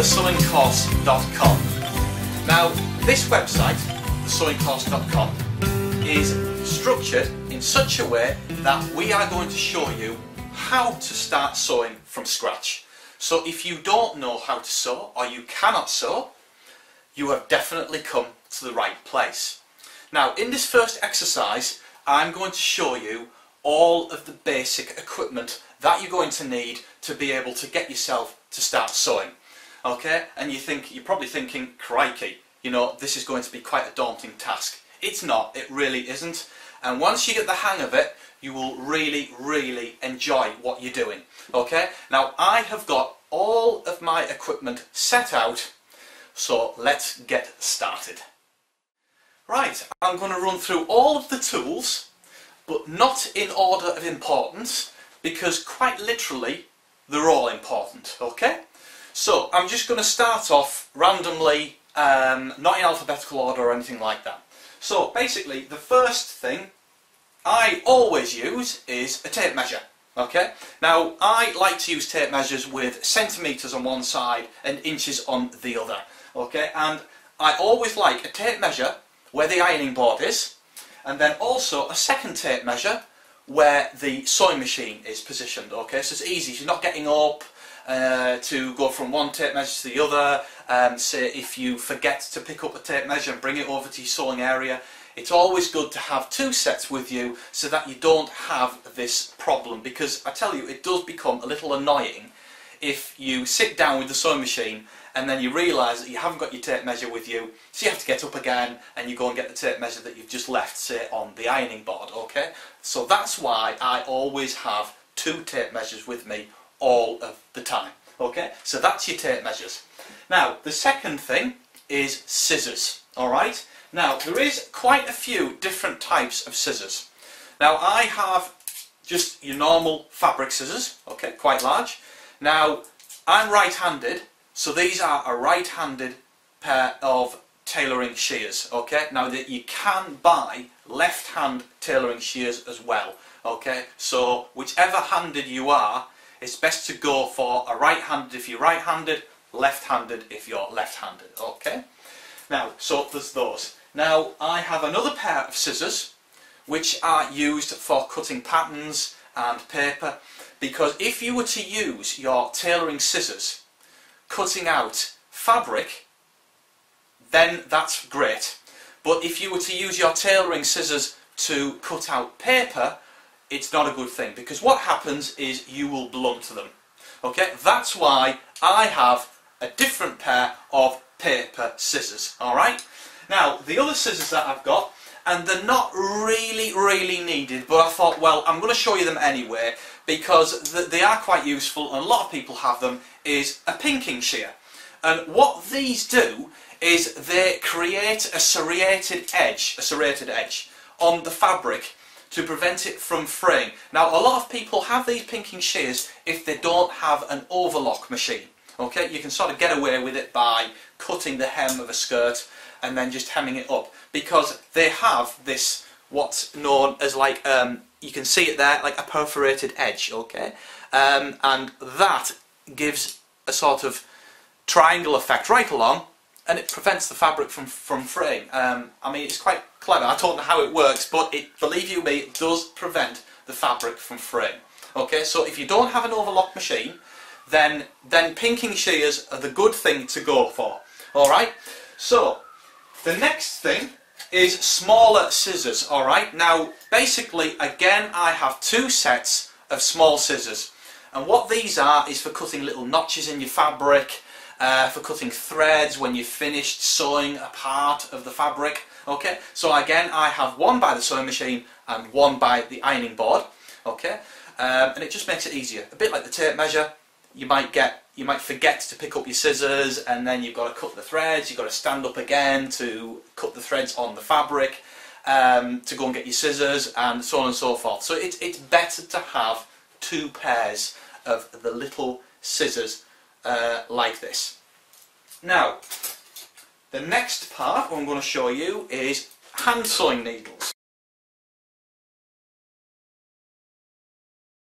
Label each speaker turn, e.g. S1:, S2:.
S1: thesewingcourse.com. Now, this website, thesewingcourse.com, is structured in such a way that we are going to show you how to start sewing from scratch. So if you don't know how to sew or you cannot sew, you have definitely come to the right place. Now, in this first exercise, I'm going to show you all of the basic equipment that you're going to need to be able to get yourself to start sewing. Okay, and you're probably thinking, crikey, you know, this is going to be quite a daunting task. It's not, it really isn't. And once you get the hang of it, you will really enjoy what you're doing. Okay, now I have got all of my equipment set out, so let's get started. Right, I'm going to run through all of the tools, but not in order of importance, because quite literally they're all important. Okay, so I'm just going to start off randomly, not in alphabetical order or anything like that. So basically the first thing I always use is a tape measure. Okay, now I like to use tape measures with centimetres on one side and inches on the other. Okay, and I always like a tape measure where the ironing board is, and then also a second tape measure where the sewing machine is positioned. Okay, so it's easy, you're not getting up to go from one tape measure to the other. Say if you forget to pick up a tape measure and bring it over to your sewing area, it's always good to have two sets with you so that you don't have this problem, because I tell you, it does become a little annoying if you sit down with the sewing machine and then you realise that you haven't got your tape measure with you, so you have to get up again and you go and get the tape measure that you've just left, say, on the ironing board. Okay, so that's why I always have two tape measures with me all of the time. Okay, so that's your tape measures. Now, the second thing is scissors. Alright, now there is quite a few different types of scissors. Now, I have just your normal fabric scissors, okay, quite large. Now, I'm right-handed, so these are a right-handed pair of tailoring shears. Okay, now that you can buy left-hand tailoring shears as well. Okay, so whichever handed you are, it's best to go for a right-handed if you're right-handed, left-handed if you're left-handed. Okay, now so there's those. Now I have another pair of scissors which are used for cutting patterns and paper, because if you were to use your tailoring scissors cutting out fabric, then that's great. But if you were to use your tailoring scissors to cut out paper, it's not a good thing, because what happens is you will blunt them. Okay, that's why I have a different pair of paper scissors. Alright, now the other scissors that I've got, and they're not really needed, but I thought, well, I'm going to show you them anyway because they are quite useful and a lot of people have them, is a pinking shear. And what these do is they create a serrated edge on the fabric to prevent it from fraying. Now, a lot of people have these pinking shears if they don't have an overlock machine. Okay, you can sort of get away with it by cutting the hem of a skirt and then just hemming it up, because they have this, what's known as, like, you can see it there, like a perforated edge. Okay, and that gives a sort of triangle effect right along, and it prevents the fabric from fraying. I mean, it's quite clever. I don't know how it works, but believe you me, it does prevent the fabric from fraying. Okay, so if you don't have an overlock machine, then pinking shears are the good thing to go for. Alright, so the next thing is smaller scissors. Alright, now basically, again, I have two sets of small scissors, and what these are is for cutting little notches in your fabric, for cutting threads when you've finished sewing a part of the fabric. Okay, so again, I have one by the sewing machine and one by the ironing board. Okay, and it just makes it easier. A bit like the tape measure, you might forget to pick up your scissors, and then you've got to cut the threads. You've got to stand up again to cut the threads on the fabric, to go and get your scissors, and so on and so forth. So it's better to have two pairs of the little scissors like this. Now, the next part I'm going to show you is hand sewing needles.